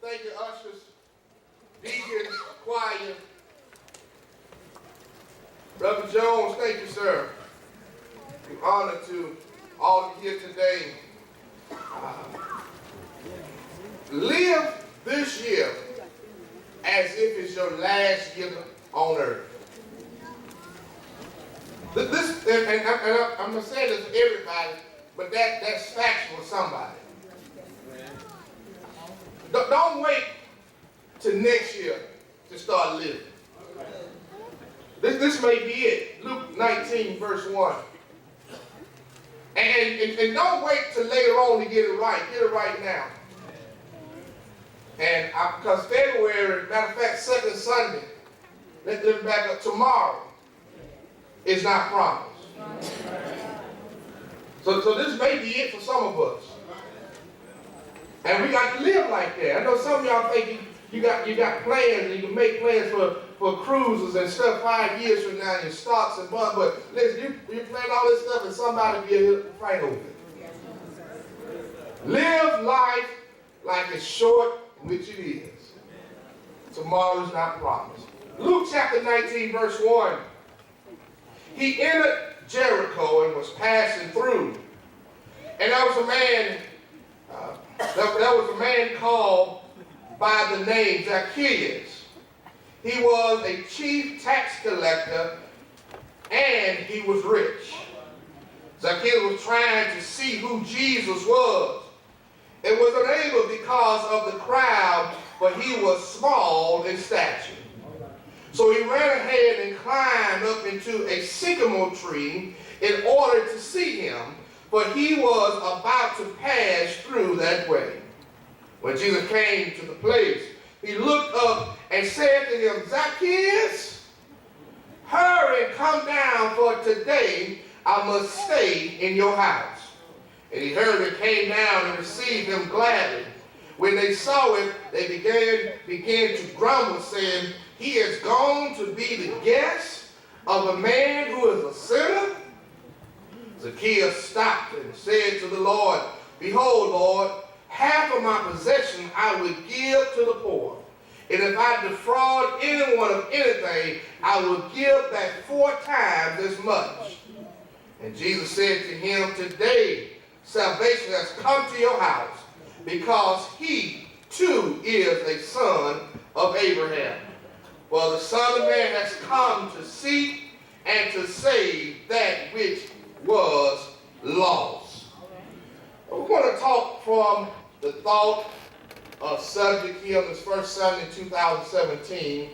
Thank you, ushers, deacons, choir. Brother Jones, thank you, sir. Give honor to all here today. Live this year as if it's your last year on earth. This, and I'm going to say this to everybody, but that's factual for somebody. Don't wait till next year to start living. This may be it. Luke 19, verse 1. And don't wait till later on to get it right. Get it right now. And because February, matter of fact, second Sunday, let's live back up tomorrow, is not promised. So this may be it for some of us. And we got to live like that. I know some of y'all think you got plans, and you can make plans for cruises and stuff 5 years from now, and stocks and bonds, but listen, you plan all this stuff and somebody be able to fight over it. Live life like it's short, which it is. Tomorrow is not promised. Luke chapter 19, verse 1. He entered Jericho and was passing through. And there was a man called by the name Zacchaeus. He was a chief tax collector and he was rich. Zacchaeus was trying to see who Jesus was and was unable because of the crowd, for he was small in stature. So he ran ahead and climbed up into a sycamore tree in order to see him, for he was about to pass through that way. When Jesus came to the place, he looked up and said to him, Zacchaeus, hurry and come down, for today I must stay in your house. And he hurried and came down and received him gladly. When they saw it, they began to grumble, saying, he has gone to be the guest of a man who is a sinner. Zacchaeus stopped and said to the Lord, behold, Lord, half of my possession I would give to the poor. And if I defraud anyone of anything, I will give back 4 times as much. And Jesus said to him, today salvation has come to your house, because he too is a son of Abraham. For the Son of Man has come to seek and to save that which was lost. We're going to talk from the thought of subject here on this first Sunday in 2017,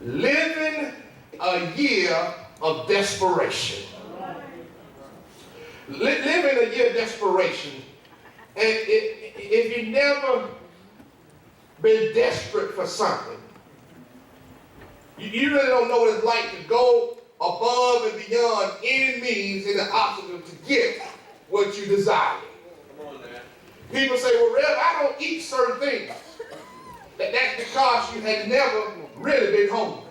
living a year of desperation. Living a year of desperation. And if you've never been desperate for something, you really don't know what it's like to go above and beyond any means in the obstacle to get what you desire. Come on, man. People say, well, Rev, I don't eat certain things. That's because you had never really been hungry.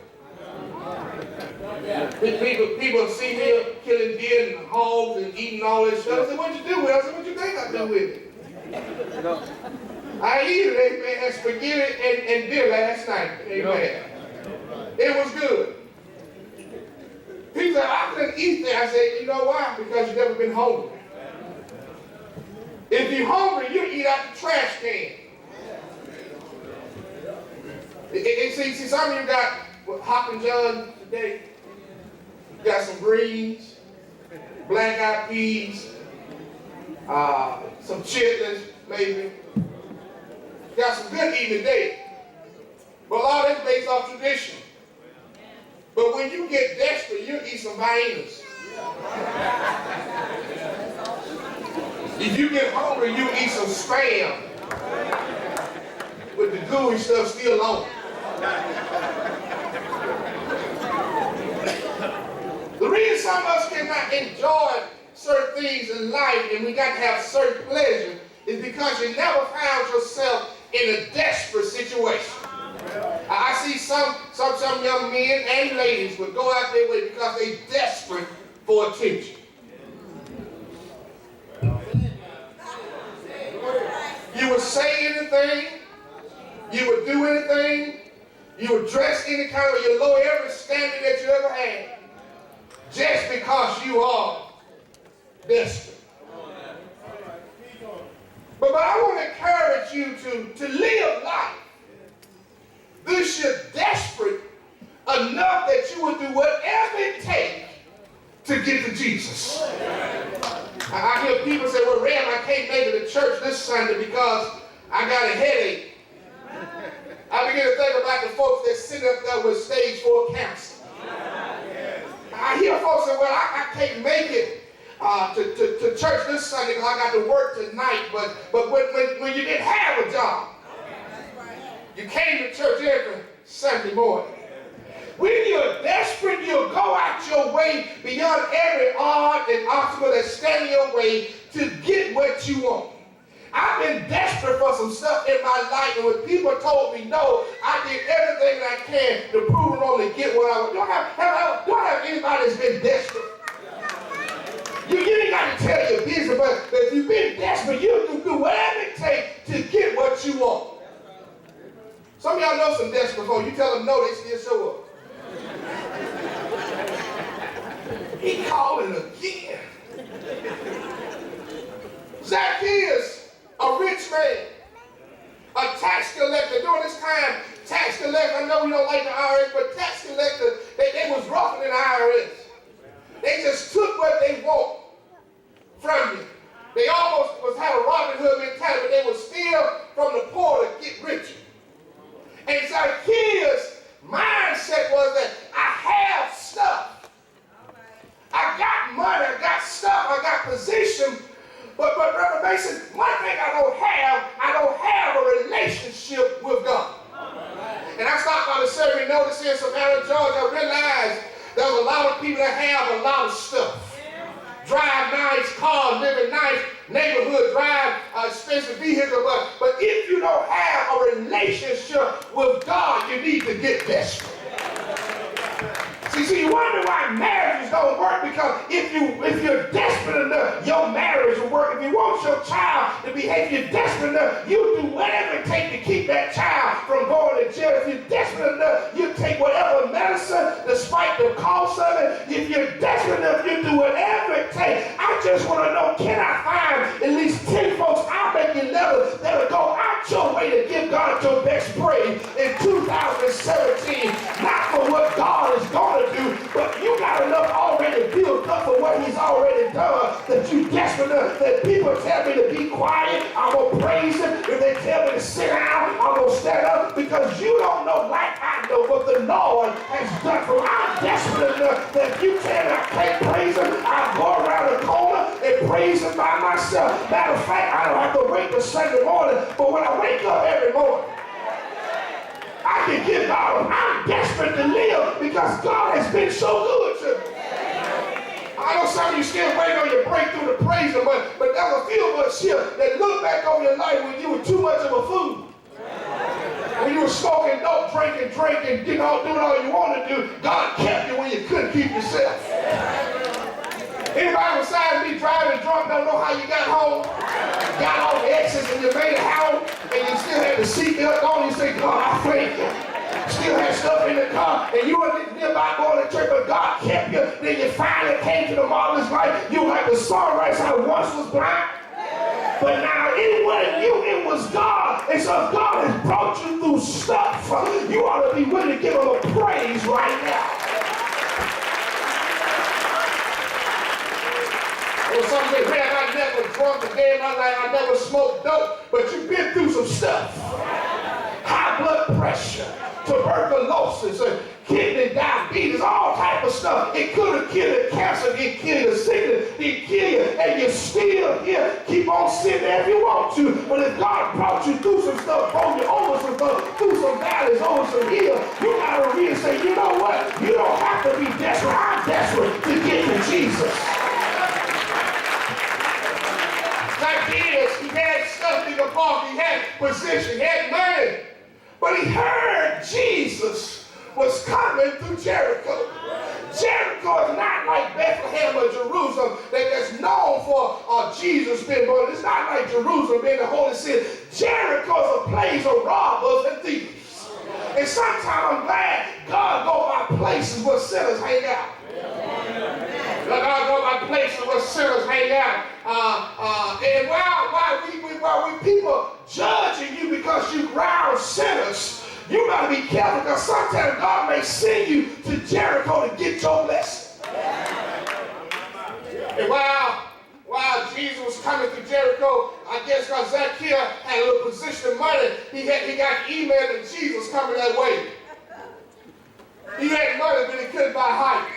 People see me killing deer and hogs and eating all this stuff. I say, what'd you do with it? I said, what you think I do with it? No. I eat it, amen, and spaghetti and beer last night, amen. It was good. He said, I couldn't eat that. I said, you know why? Because you've never been hungry. If you're hungry, you eat out the trash can. See, some of you got Hop and John today. You got some greens, black eyed peas, some chitlins, maybe. You got some good eating today. But a lot of that's based off tradition. But when you get desperate, you eat some hyenas. If you get hungry, you eat some spam with the gooey stuff still on. The reason some of us cannot enjoy certain things in life and we got to have certain pleasure is because you never found yourself in a desperate situation. I see some young men and ladies would go out their way because they're desperate for attention. You would say anything, do anything. You would dress any kind of, you lower every standard that you ever had. Just because you are desperate. But I want to encourage you to live life this year desperate enough that you will do whatever it takes to get to Jesus. I hear people say, well, Ram, I can't make it to church this Sunday because I got a headache. I begin to think about the folks that sit up there with stage 4 cancer. I hear folks say, well, I can't make it to church this Sunday because I got to work tonight. But when you didn't have a job, you came to church every Sunday morning. When you're desperate, you'll go out your way beyond every odd and obstacle that's standing in your way to get what you want. I've been desperate for some stuff in my life, and when people told me no, I did everything that I can to prove them wrong to get what I want. Do I have anybody that's been desperate? You ain't got to tell your business, but if you've been desperate, you do whatever it takes to get what you want. Some of y'all know some desperate folks. You tell them no, they still show up. He calling again. Zacchaeus, a rich man, a tax collector. During this time, tax collector, I know we don't like the IRS, but tax collector, they was rougher than the IRS. They just took what they want from you. They almost was had a Robin Hood mentality, but they would steal from the poor to get richer. And Zacchaeus' mindset was that I have stuff. I got money, I got stuff, I got position. But Brother Mason, one thing I don't have a relationship with God. And I stopped by the survey notice in Savannah, Georgia. I realized there's a lot of people that have a lot of stuff. Drive nice cars, live in nice neighborhood, drive expensive vehicles. But if you don't have a relationship with God, you need to get desperate. See, you wonder why marriages don't work, because if you're desperate enough, your marriage will work. If you want your child to behave, if you're desperate enough, you do whatever it takes to keep that child from going to jail. If you're desperate enough, you take whatever medicine, despite the cost of it. If you're desperate enough, you do whatever it takes. I just want to know, can I find at least 10 folks I'll make you letters that'll go out your way to give God your best praise in 2017, not for what God is going to do, but you got enough already built up for what he's already done that you desperate enough that people tell me to be quiet, I'm going to praise him. If they tell me to sit down, I'm going to stand up, because you don't know like I know what the Lord has done for me. I'm desperate enough that if you tell me I can't praise him, I'll go around the corner and praise him by myself. Matter of fact, I don't have to wait till Sunday morning, but when I wake up every morning, I can give God. I'm desperate to live because God has been so good to me. I know some of you still waiting on your breakthrough to praise him, but there's a few of us here that look back over your life when you were too much of a fool. When you were smoking dope, drinking, doing all you want to do, God kept you when you couldn't keep yourself. Anybody besides me driving drunk don't know how you got home? Got all the exits and you made it home and you still had the seatbelt on. You say, God, I thank you. Still had stuff in the car and you were nearby going to church, but God kept you. Then you finally came to the marvelous light. You were like the songwriter, I once was blind, but now it wasn't you, it was God. And so if God has brought you through stuff, you ought to be willing to give him a praise right now. Well, some say, man, I never drunk a day in my life, I never smoked dope, but you've been through some stuff. High blood pressure, tuberculosis, kidney diabetes, all type of stuff. It could have killed you, cancer, it killed you, sickness, it killed you, and you're still here. Keep on sitting there if you want to, but if God brought you through some stuff, brought you over some stuff, through some valleys, over some hills, you got to really say, you know what? You don't have to be desperate. I'm desperate to get to Jesus. He had stuff in the park, he had position, he had money, but he heard Jesus was coming through Jericho. Jericho is not like Bethlehem or Jerusalem that's known for Jesus being born. It's not like Jerusalem being the holy city. Jericho is a place of robbers and thieves. And sometimes I'm glad God go by places where sinners hang out. God go by places where sinners hang out. And while we people judging you because you ground sinners, you got to be careful because sometimes God may send you to Jericho to get your blessing. And while Jesus was coming to Jericho, I guess because Zacchaeus had a little position of money, he got an email that Jesus coming that way. He had money, but he couldn't buy height.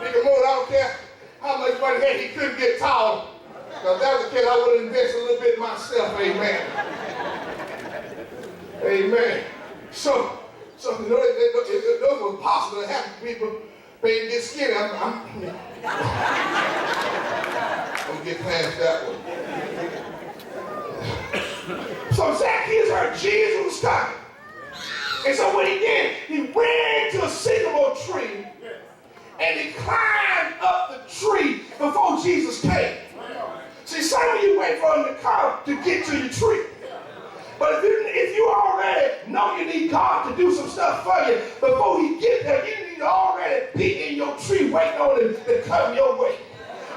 Nigga, Lord, I don't care how much money he had, he couldn't get taller. Because that was the case, I would invest a little bit myself, amen. Amen. So you know, those were possible to happen to people, but they get skinny. I'm gonna get past that one. So Zacchaeus heard Jesus was coming. And so what he did, he ran to a sycamore tree and he climbed up the tree before Jesus came. See, some of you wait for him to come to get to your tree. But if you already know you need God to do some stuff for you, before he gets there, you need to already be in your tree waiting on him to come your way.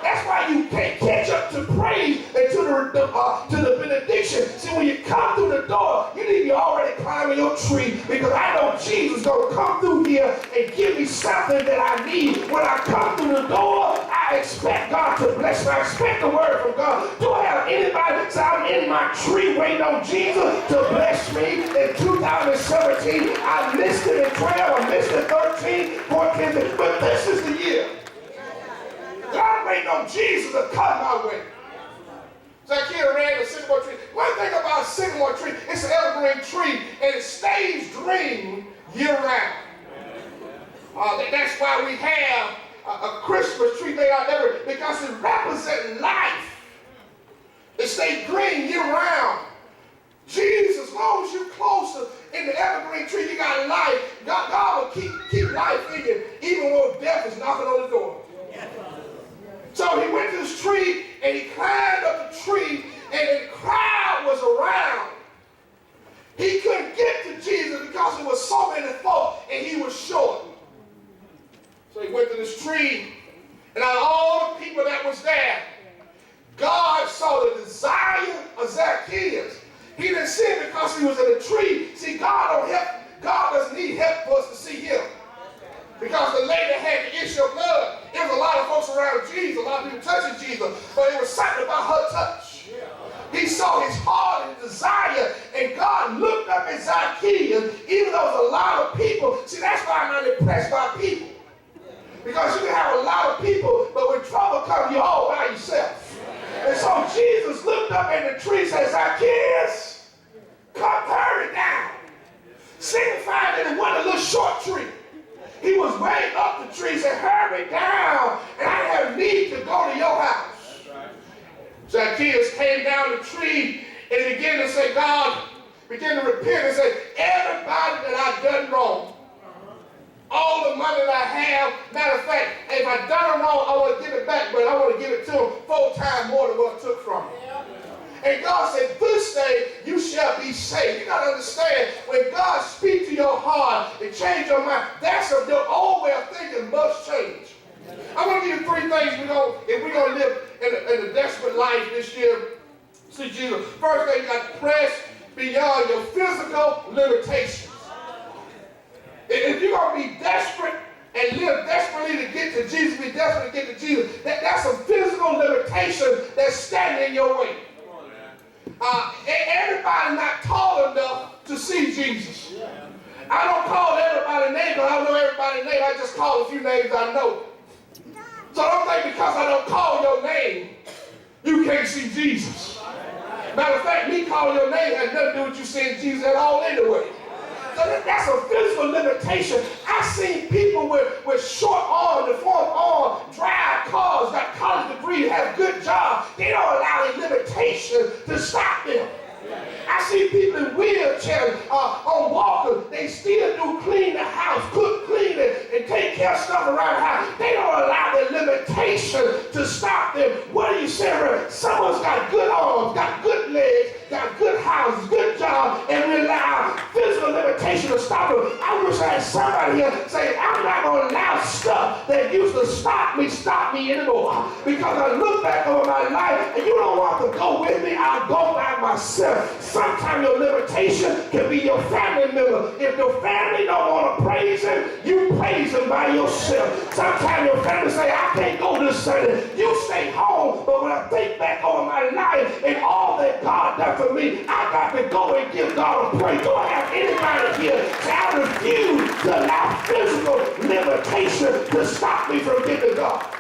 That's why you can't catch up to praise and to the benediction. See, when you come through the door, you need to be already climbing your tree, because I know Jesus is going to come through here and give me something that I need. When I come through the door, I expect God to bless me. I expect the word from God. Do I have anybody that say I'm in my tree waiting on Jesus to bless me? In 2017, I missed it in 12, I missed it 13, 14, but this is the year. God waiting on Jesus to come my way. Zacchaeus ran the sycamore tree. One thing about a sycamore tree, it's an evergreen tree, and it stays green year round. That's why we have a Christmas tree made out of it, because it represents life. It stays green year round. Jesus, as long as you're closer in the evergreen tree, you got life. God will keep life in you, even when death is knocking on the door. So he went to this tree and he climbed up the tree, and the crowd was around. He couldn't get to Jesus because there was so many folk and he was short. So he went to this tree, and out of all the people that was there, God saw the desire of Zacchaeus. He didn't see it because he was in a tree. See, God doesn't need help for us to see him. Because the lady had the issue of blood. There was a lot of folks around Jesus, a lot of people touching Jesus, but it was something about her touch. He saw his heart and desire, and God looked up at Zacchaeus, even though there was a lot of people. See, that's why I'm not impressed by people. Because you can have a lot of people, but when trouble comes, you're all by yourself. And so Jesus looked up at the tree and said, Zacchaeus, come hurry down. Signifying that it wasn't a little short tree. He was way up the tree and said, hurry down, and I have need to go to your house. Zacchaeus came down the tree and began to say, God, began to repent and say, everybody that I've done wrong, all the money that I have, matter of fact, if I've done them wrong, I want to give it back, but I want to give it to them 4 times more than what I took from them. And God said, this day you shall be saved. You got to understand, when God speaks to your heart and change your mind, that's your old way of thinking must change. I want to give you 3 things if we're going to live in a desperate life this year. See Jesus. First thing, you got to press beyond your physical limitations. If you're going to be desperate and live desperately to get to Jesus, be desperate to get to Jesus, that's a physical limitation that's standing in your way. Everybody's not tall enough to see Jesus. I don't call everybody names, because I don't know everybody's name. I just call a few names I know. So don't think because I don't call your name, you can't see Jesus. Matter of fact, me calling your name has nothing to do with you seeing Jesus at all anyway. So that's a physical limitation. I've seen people with short arms, deformed arms, drive cars, got college degrees, have good jobs. They don't allow a limitation to stop them. I see people in wheelchairs, on walkers. They still do clean the house, cook, clean it, and take care of stuff around the house. They don't allow their limitation to stop them. What are you saying? Someone's got good arms, got good legs, got good houses, there's somebody here saying, I'm not going to allow stuff that used to stop me anymore. Because I look back over my life and you don't want to go with me, I'll go by myself. Sometimes your limitation can be your family member. If your family don't want to praise him, you praise him by yourself. Sometimes your family say, I can't go this Sunday. You stay home. But when I think back over my life and all that God done for me, I got to go and give God a praise. Do I have anybody here say, I refuse to allow physical limitation to stop me from getting to God?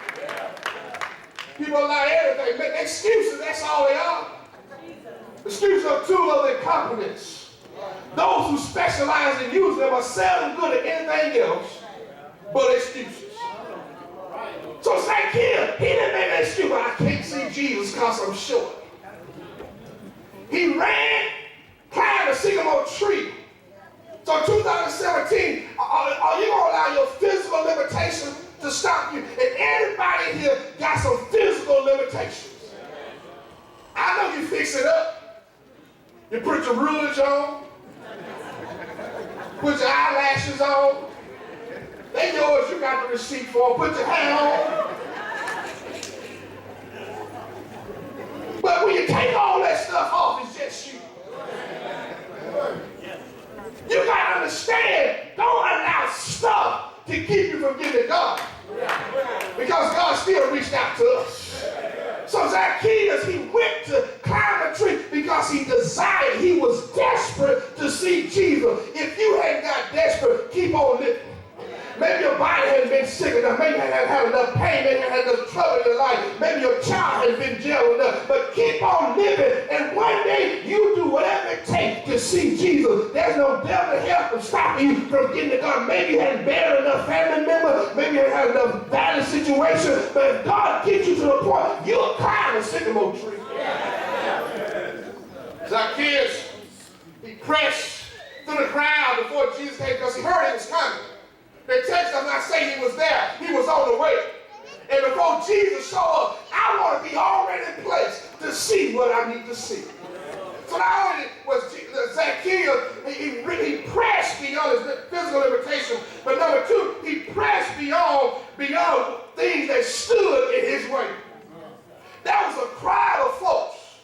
People allow everything. Make excuses, that's all they are. Excuses are tools of their confidence. Those who specialize in using them are seldom good at anything else but excuses. So Zacchaeus, he didn't make an excuse, I can't see Jesus because I'm short. He ran, climbed a sycamore tree. So 2017, are you going to allow your physical limitation to stop you? And everybody here got some physical limitations. I know you fix it up. You put your rulers on, put your eyelashes on. They yours, you got the receipt for. Put your hair on. But when you take all that stuff off, it's just you. You got to understand, don't allow stuff to keep you from getting to God. Because God still reached out to us. So Zacchaeus, he went to climb a tree because he desired, he was desperate to see Jesus. If you hadn't got desperate, keep on living. Maybe your body hasn't been sick enough. Maybe you haven't had enough pain. Maybe you haven't had enough trouble in your life. Maybe your child has been jailed enough. But keep on living. And one day, you do whatever it takes to see Jesus. There's no devil in hell to stop you from getting to God. Maybe you hadn't buried enough family members. Maybe you haven't had enough bad situation. But if God gets you to the point, you'll climb a sycamore tree. Zacchaeus, he pressed through the crowd before Jesus came because he heard he was coming. The text does not say he was there. He was on the way. And before Jesus showed up, I want to be already in place to see what I need to see. So not only was Zacchaeus, he pressed beyond his physical limitation, but number two, he pressed beyond things that stood in his way. There was a crowd of folks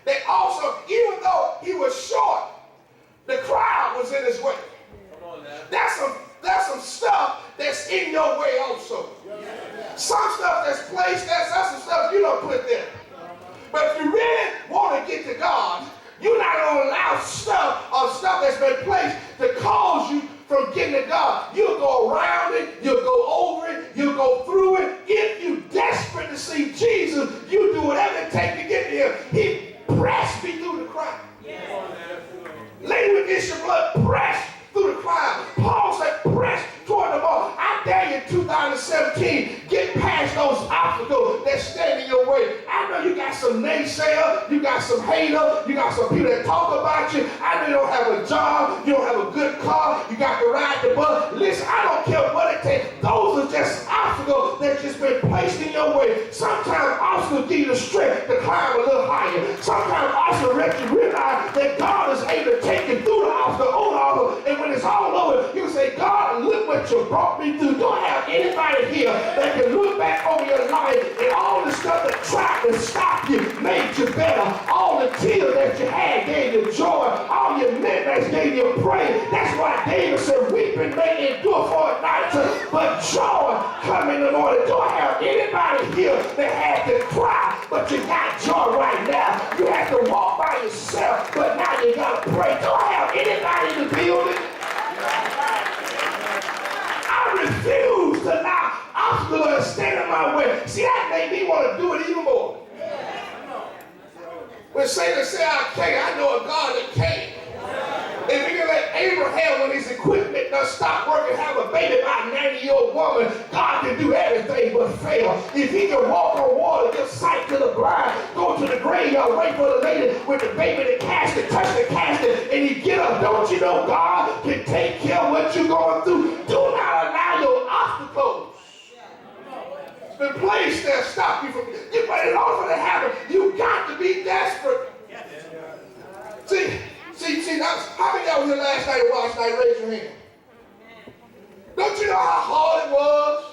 that also, even though he was short, the crowd was in his way. There's some stuff that's in your way also. Some stuff that's placed there, some stuff you don't put there. But if you really want to get to God, you're not going to allow stuff that's been placed to cause you from getting to God. You'll go around it, you'll go over it, you'll go through it. If you're desperate to see Jesus, you do whatever it takes to get to him. He pressed me through the crowd. Lay against your blood, press through the crowd. Paul said, press toward the mark. I dare you in 2017, get past those obstacles that stand in your way. I know you got some naysayers, you got some haters, you got some people that talk about you. I know you don't have a job, you don't have a good car, you got to ride the bus. Listen, I don't care what it takes. Those are just obstacles that just been placed in your way. Sometimes obstacles give you the strength to climb a little higher. Sometimes obstacles let you realize that God is able to take you through the obstacle, over the obstacle, and when it's all over, you can say, God, look what you brought me through. Don't have anybody here that can look back over your life and all the stuff that tried to stop you made you better. All the tears that you had gave you joy. All your midnights gave you praise. That's why David said, weeping may endure for a night, but joy come in the morning. Do I have anybody here that had to cry, but you got joy right now? You had to walk by yourself, but now you got to pray. Do I have anybody in the building? I refuse to allow obstacles to stand in my way. See, that made me want to do it even more. When Satan said, I can't, I know a God that can. If he can let Abraham, when his equipment does stop working, have a baby by a 90-year-old woman, God can do everything but fail. If he can walk on water, give sight to the blind, go to the graveyard, wait for the lady with the baby in the casket, touch the casket, and he get up. Don't you know God can take care of what you're going through? Do not allow your obstacles to be placed there stop you from. But in order for that to happen, you got to be desperate. See, how many of y'all were here last night and watched night? Raise your hand. But you know how hard it was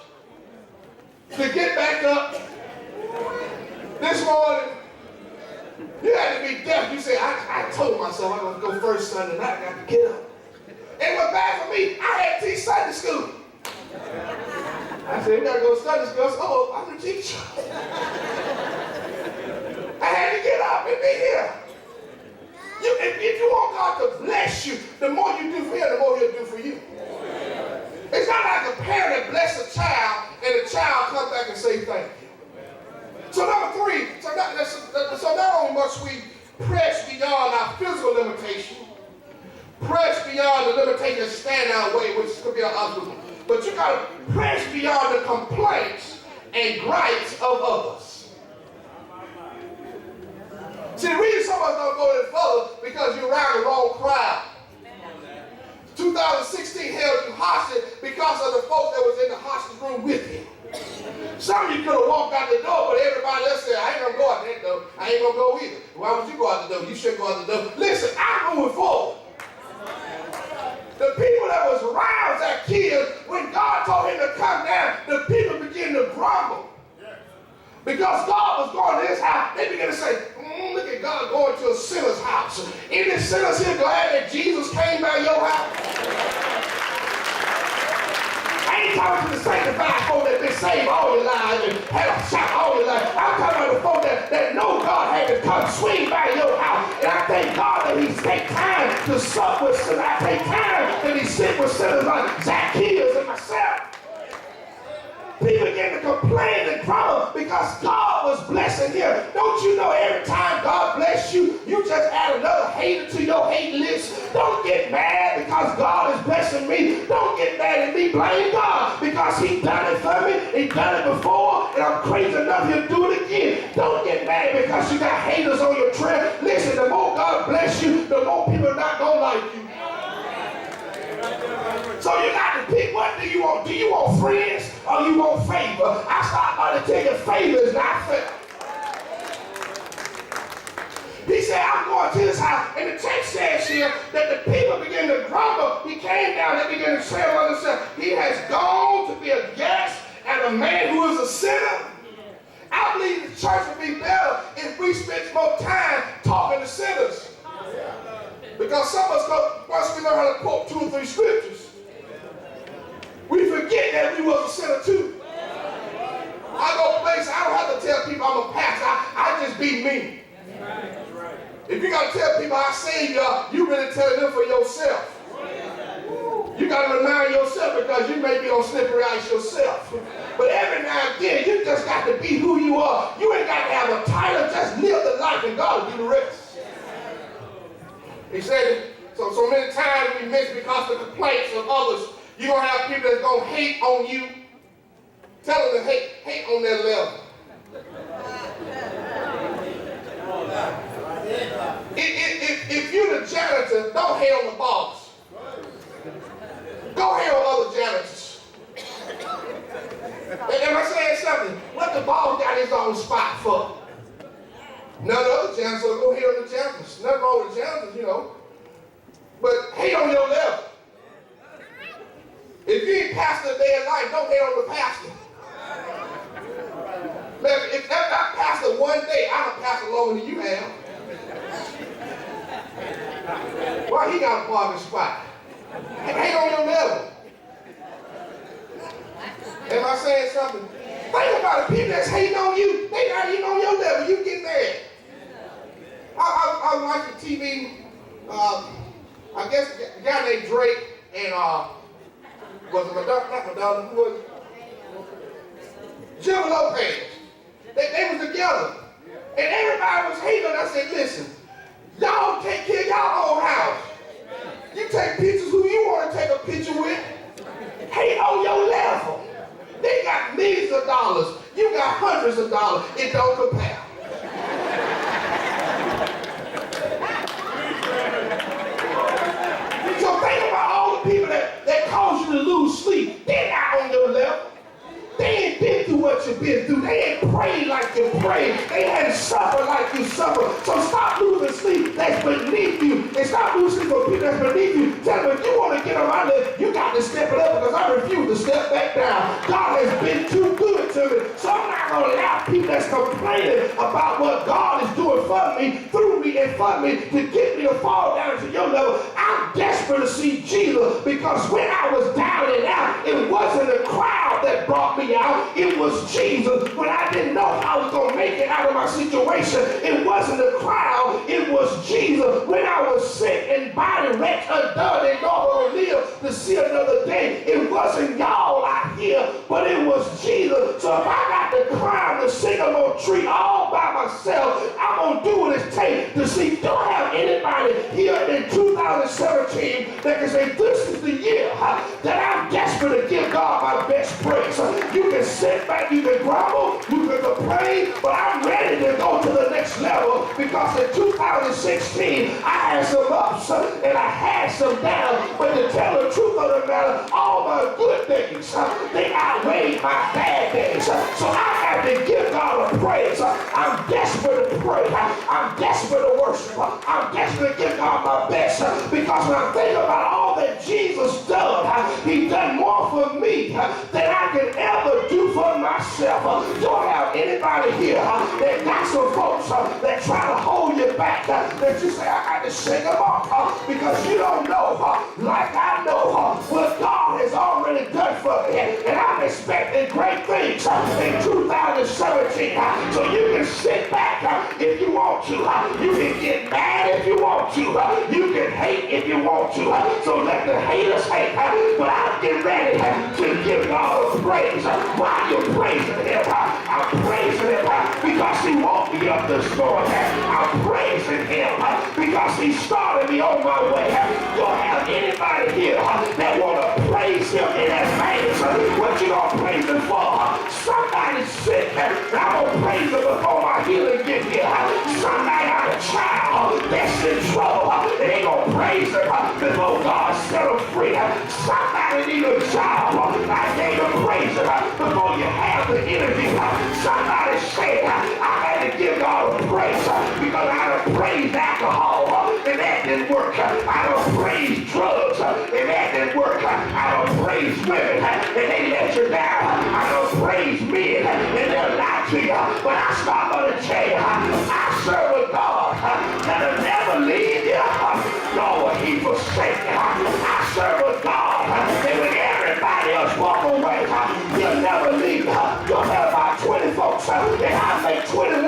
to get back up this morning? You had to be deaf. You say, I told myself I'm going to go first Sunday night. I got to get up. It was bad for me. I had to teach Sunday school. I said, we got to go to Sunday school. I said, oh, I'm the teacher. I had to get up and be here. If you want God to bless you, the more you do for him, the more he'll do for you. It's not like a parent that bless a child and the child comes back and say thank you. So number three, so not only must we press beyond our physical limitation, press beyond the limitation that stand our way, which could be our obstacle, but you got to press beyond the complaints and gripes of others. See, the reason some of us don't go any further because you're around the wrong crowd. 2016 held you hostage because of the folks that was in the hostage room with you. Some of you could have walked out the door, but everybody else said, I ain't going to go out that door. I ain't going to go either. Why would you go out the door? You shouldn't go out the door. Listen, I'm moving forward. The people that was around Zacchaeus, when God told him to come down, the people began to grumble. Because God was going to his house, they began to say, look at God going to a sinner's house. Isn't this sinners here glad that Jesus came by your house? I ain't talking to the sanctified folk that been saved all your life and had a shot all your life. I'm talking about the folk that know God had to come swing by your house. And I thank God that he take time to sup with sinners. I take time that he sit with sinners like Zacchaeus and myself. People begin to complain and grumble because God was blessing him. Don't you know every time God bless you, you just add another hater to your hate list? Don't get mad because God is blessing me. Don't get mad at me. Blame God because he done it for me. He done it before, and I'm crazy enough he'll do it again. Don't get mad because you got haters on your trail. Listen, the more God bless you, the more people are not going to like you. So you got to pick, what do you want? Do you want friends or you want favor? I start to tell you favor is not fair. He said, I'm going to his house. And the text says here that the people began to grumble. He came down and began to say among themselves, he has gone to be a guest and a man who is a sinner. I believe the church would be better if we spent more time talking to sinners. Because some of us, once we learn how to quote 2 or 3 scriptures, we forget that we was a sinner too. I go places, I don't have to tell people I'm a pastor. I just be me. If you got to tell people how saved you are, you really telling them for yourself. You got to remind yourself because you may be on slippery ice yourself. But every now and then, you just got to be who you are. You ain't got to have a title. Just live the life and God will do the rest. He said, so many times we miss because of the complaints of others. You're going to have people that's going to hate on you. Tell them to hate on their level. If you're the janitor, don't hate on the boss. Go hate on other janitors. Am I saying something? What the boss got his own spot for? None of the other janitors, so go hate on the janitors. Nothing wrong with the janitors, you know. But hate on your level. If you ain't pastor a day in life, don't hate on the pastor. If I pastor one day, I'm a pastor longer than you have. Why he got a parking spot? Hate on your level. Am I saying something? Think about it. People that's hating on you, they not even on your level. You get mad. I was watching TV. I guess a guy named Drake and was it Madonna? Not Madonna. Who was it? Jim Lopez. They was together. And everybody was hating. I said, listen, y'all take care of y'all own house. You take pictures who you want to take a picture with. Hate on your level. They got millions of dollars. You got hundreds of dollars. It don't compare. So think about all the people that cause you to lose sleep. They're not on your level. They ain't been through what you've been through. They ain't prayed like you prayed. They hadn't suffered like you suffered. So stop losing sleep that's beneath you. And stop losing sleep for people that's beneath you. Tell them if you want to get on my level, you got to step it up because I refuse to complaining about what God is doing for me, through me, and for me to get me to fall down to your level. I'm desperate to see Jesus, because when I was down and out, it wasn't the crowd that brought me out. It was Jesus. When I didn't know how I was going to make it out of my situation, it wasn't the crowd. It was Jesus. When I was sick and body wrecked, undone, and nowhere to live to see another day, it wasn't y'all out here, but it was Jesus. So if I got to climb the sycamore tree all by myself, I'm going to do what it takes to see, do I have anybody here in 2017 that can say, this is the year that I'm desperate to give God my best praise. You can sit back, you can grumble, you can complain, but I'm ready to go to the next level, because in 2016, I had some ups and I had some downs, but to tell the truth of the matter, all my good days, they outweighed my bad days. So I have to give God a praise. I'm desperate to pray. I'm desperate to worship. I'm desperate to give God my best, because when I think about all that Jesus done, he done more for me than I can ever do for myself. Do I have anybody here that got some folks that try to hold you back, that you say, I got to shake them off because you don't know like I know what God has already done for me, and I'm expecting great things in 2017. So you can sit back if you want to. You can get mad if you want to. You can hate if you want to. So let the haters hate. But I'm getting ready to give God a praise. Why you praising him? I'm praising him because he woke me up this morning. I'm praising him because he started me on my way. Do I have anybody here that want to praise him in advance? What you gonna praise him for? Somebody's sick, and I'm gonna praise him before my healing get here. Somebody got a child that's in trouble, and they gonna praise him before God set them free. Somebody need a job, I need to praise him before you have the interview. Somebody said, I had to give God a praise because I done praised alcohol, and that didn't work. I done praised drugs, and that didn't work. I done praised women, and they let you down. I done praised men, and they'll lie to you. But I start going to tell you, I serve a God that'll never leave you, nor will he forsake you. I serve a God that when everybody else walk away, he'll never leave you. You'll have about 20 folks, and I make 21.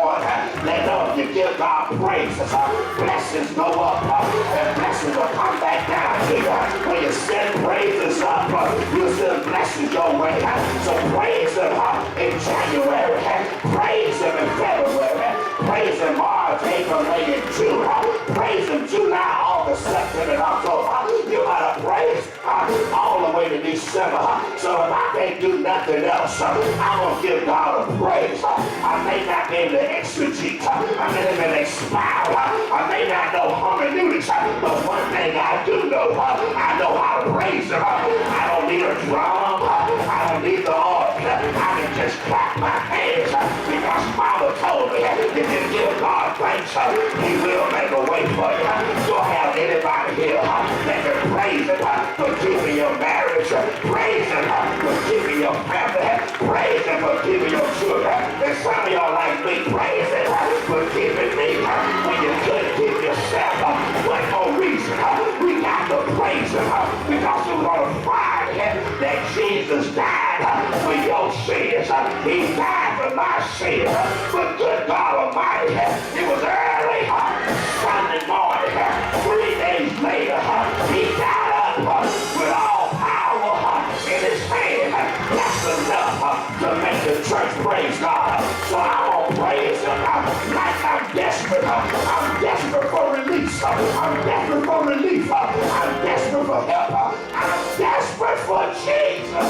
Let know if you give God praises, blessings go up, and blessings will come back down to you. When you send praises up, you send blessings your way. So praise him in January, praise him in February, praise him March, April, May, and June, praise him July, August, September, and October. You gotta praise all the way to December. So if I can't do nothing else, I'm gonna give God a praise. I may not be able to exegete, I may not be able to expound, I may not know hermeneutics, but one thing I do know, I know how to praise him. I don't need a drum, I don't need the organ, I can just clap my hands, because Mama told me if you give God thanks, he will make a way for you. Do I have anybody here that can praise him for keeping your marriage, praise him for keeping your family, praise him for keeping your children? And some of y'all like me, praise him for keeping me when you couldn't keep yourself. What more reason we got to praise him? Because it was on a Friday that Jesus died for your sins. He died for my sins. But good God Almighty, it was early Sunday morning, 3 days later, he got up with all power in his hand. That's enough to make the church praise God. So I'm going to praise him like I'm desperate. I'm desperate for release. I'm desperate for relief. I'm desperate for help. I'm desperate for Jesus.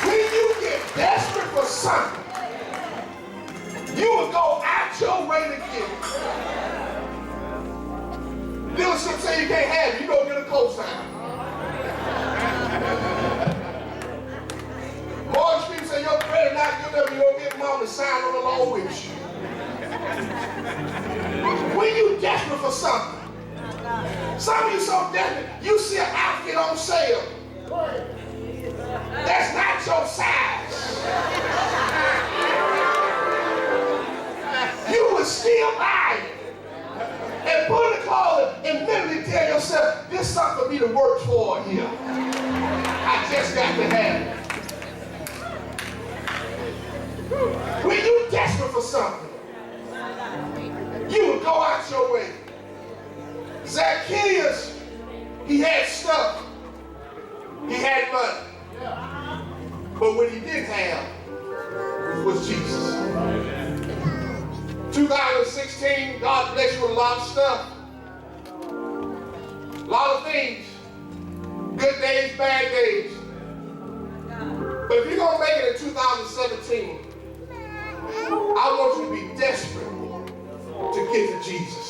When you get desperate for something, you will go out your way to get it. Dealership say you can't have it, you go get a cosign. Mortgage people say your credit not good enough, you go get mom to sign on the loan with you. When you desperate for something, some of you so desperate, you see an outfit on sale. that's not your size, you would still buy it and put in the closet and mentally tell yourself, this is something for me to work for here. I just got to have it. When you're desperate for something, you would go out your way. Zacchaeus, he had stuff. He had money. But what he didn't have was Jesus. 2016, God bless you with a lot of stuff. A lot of things. Good days, bad days. But if you're going to make it in 2017, I want you to be desperate to get to Jesus.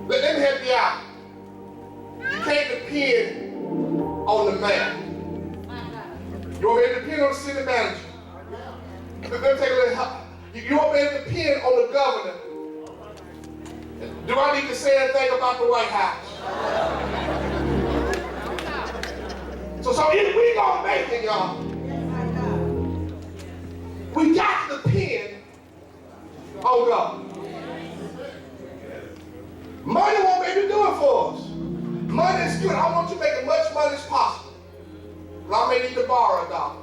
Let me help you out. You can't depend on the man. You want me to depend on the city manager? Let me take a little help. You want me to depend on the governor? Do I need to say anything about the White House? So if we gonna make it, y'all, we got to depend on God. Money won't be able to do it for us. Money is good. I want you to make as much money as possible. But I may need to borrow a dollar.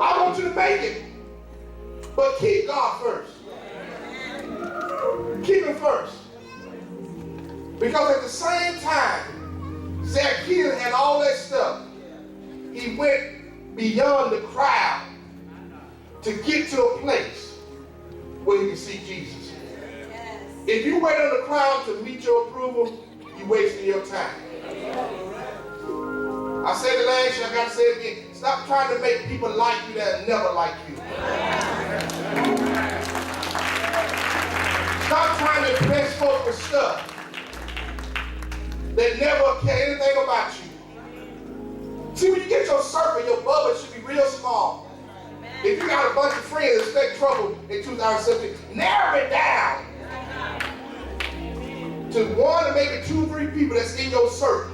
I want you to make it. But keep God first. Keep Him first. Because at the same time, Zacchaeus had all that stuff. He went beyond the crowd to get to a place where he could see Jesus. If you wait on the crowd to meet your approval, you're wasting your time. I said it last year, I got to say it again. Stop trying to make people like you that never like you. Stop trying to impress folks with stuff that never care anything about you. See, when you get your circle, your bubble should be real small. If you got a bunch of friends that expect trouble in 2017, narrow it down to 1 to maybe 2 or 3 people that's in your circle.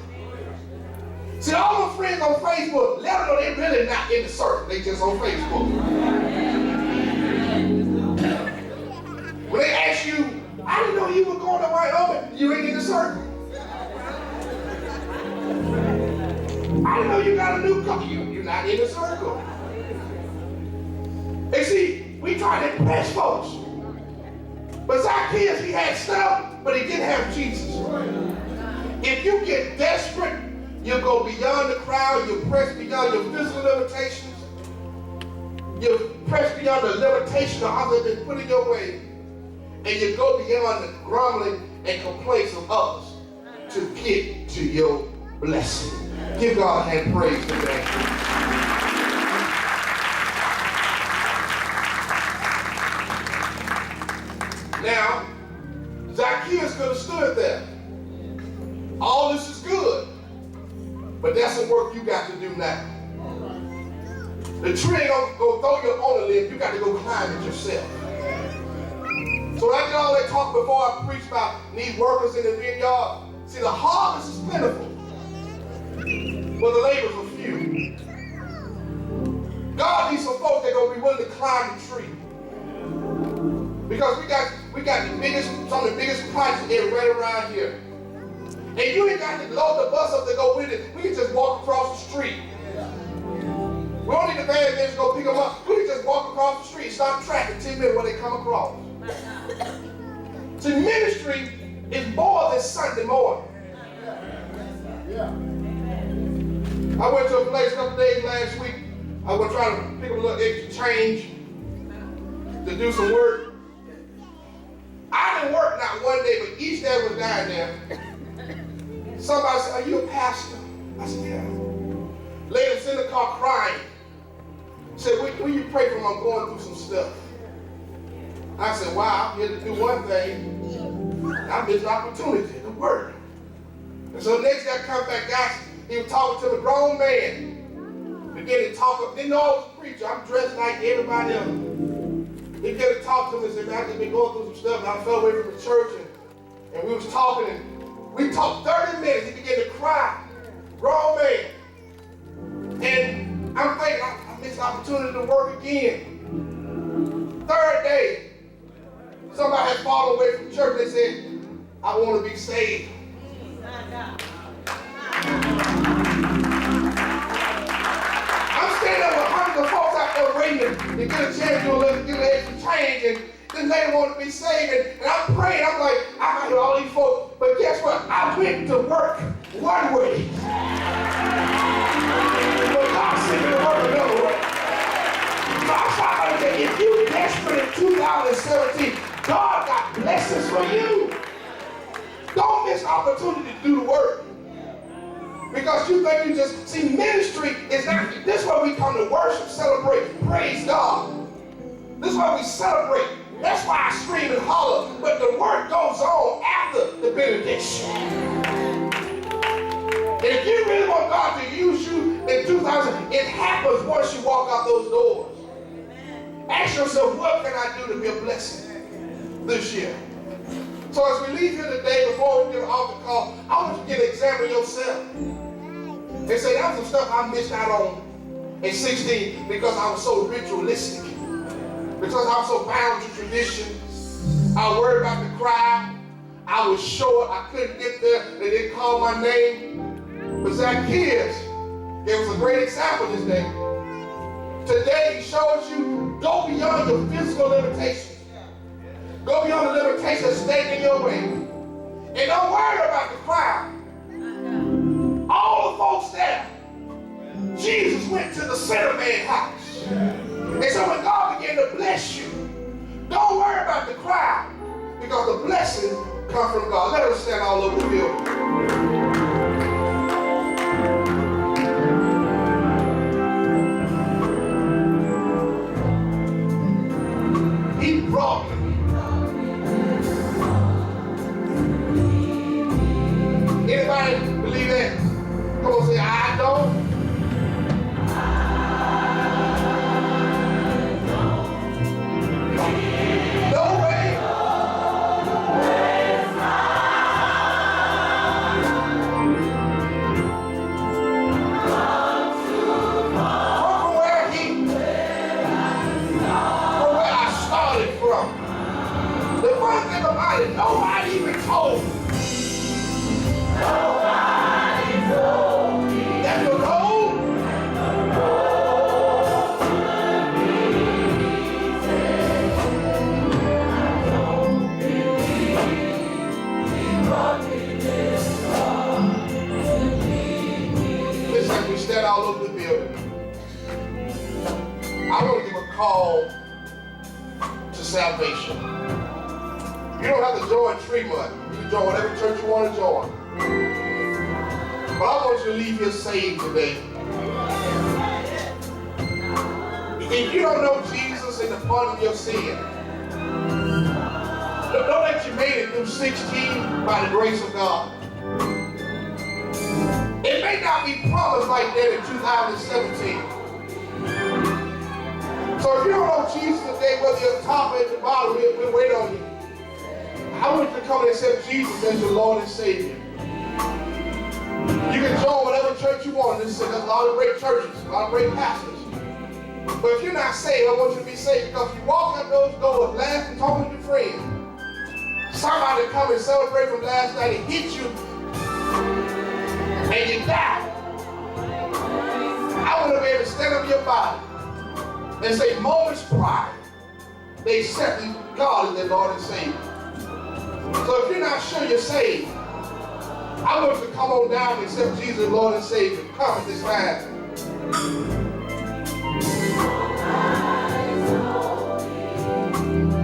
See, all my friends on Facebook, let them know they're really not in the circle. They just on Facebook. When they ask you, I didn't know you were going to Wyoming, you ain't in the circle. I didn't know you got a new car, you're not in the circle. And see, we try to impress folks. But Zacchaeus, he had stuff, but he didn't have Jesus. If you get desperate, you go beyond the crowd, you press beyond your physical limitations, you press beyond the limitation of others that have been put in your way, and you go beyond the grumbling and complaints of others to get to your blessing. Give God a hand praise today. Now, Zacchaeus could have stood there. All this is good, but that's some work you got to do now. The tree ain't gonna go throw you on the limb, you got to go climb it yourself. So I did all that talk before I preached about need workers in the vineyard. See, the harvest is plentiful, but the labors are few. God needs some folks that are going to be willing to climb the tree. Because we got the biggest, some of the biggest projects right around here. And you ain't got to load the bus up to go with it. We can just walk across the street. We don't need the van to go pick them up. We can just walk across the street, stop traffic 10 minutes when they come across. See, ministry is more than Sunday morning. I went to a place a couple days last week. I was trying to pick up a little extra change to do some work. I didn't work not one day, but each day I was down there. Somebody said, "Are you a pastor?" I said, "Yeah." Lady was in the car crying. Said, "Will you pray for me? I'm going through some stuff." I said, "Wow, I'm here to do one thing. I missed the opportunity to work." And so the next day I come back, guys, he was talking to the grown man. Began to talk, didn't know I was a preacher. I'm dressed like everybody else. He began to talk to me and said, "Man, I just been going through some stuff, and I fell away from the church." And we was talking, and we talked 30 minutes. He began to cry. Grown man. And I'm thinking, I missed the opportunity to work again. Third day, somebody had fallen away from church. They said, I want to be saved. I'm standing there with hundreds of folks out there waiting to get a chance to get an extra change. And this lady wanted to be saved. And I'm praying. I'm like, I got all these folks. But guess what? I went to work one way. But God sent me to work another way. So I'm trying to say, if you're desperate in 2017, God got blessings for you. Don't miss opportunity to do the work. Because you think you just, see, ministry is not, this is where we come to worship, celebrate, praise God. This is where we celebrate. That's why I scream and holler. But the work goes on after the benediction. And if you really want God to use you in 2000, it happens once you walk out those doors. Ask yourself, what can I do to be a blessing this year? So as we leave here today, before we get an altar call, I want you to examine yourself. And say, that was some stuff I missed out on in 16 because I was so ritualistic. Because I was so bound to tradition. I was worried about the crowd. I was short. I couldn't get there. They didn't call my name. But Zacchaeus, it was a great example this day. Today, he shows you, go beyond your physical limitations. Go beyond the limitations standing in your way. And don't worry about the crowd. All the folks there, Jesus went to the sinner man's house. And so when God began to bless you, don't worry about the crowd, because the blessings come from God. Let us stand all over the building. He brought me. Anybody believe that? Come on, say, I don't. No way. From where I started from. The one thing about it, nobody even told me. That the road listen, we stand all over the building. I want to give a call to salvation. You don't have to join Tremont. You can join whatever church you want to join. But I want you to leave here saved today. If you don't know Jesus and the pardon of your sin, don't let you made it through 16 by the grace of God. It may not be promised like that in 2017. So if you don't know Jesus today, whether you're at the top or at the bottom, we'll wait on you. I want you to come and accept Jesus as your Lord and Savior. You can join whatever church you want. There's a lot of great churches, a lot of great pastors. But if you're not saved, I want you to be saved, because you walk out those doors, laughing, talking to your friends. Somebody come and celebrate from last night and hit you, and you die. I want to be able to stand up your body and say, moments prior, they accepted God as their Lord and Savior. So if you're not sure you're saved, I want you to come on down and accept Jesus as Lord and Savior. Come at this time.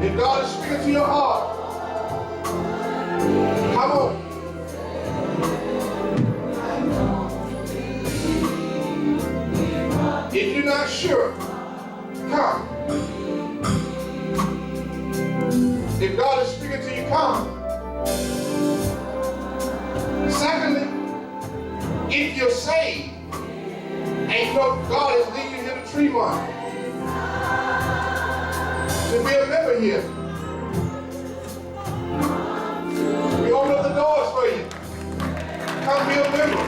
If God is speaking to your heart, come on. If you're not sure, come. If God is speaking to you, come. Secondly, if you're saved and you know God is leading you here to Tremont to be a member here, we open up the doors for you. Come be a member.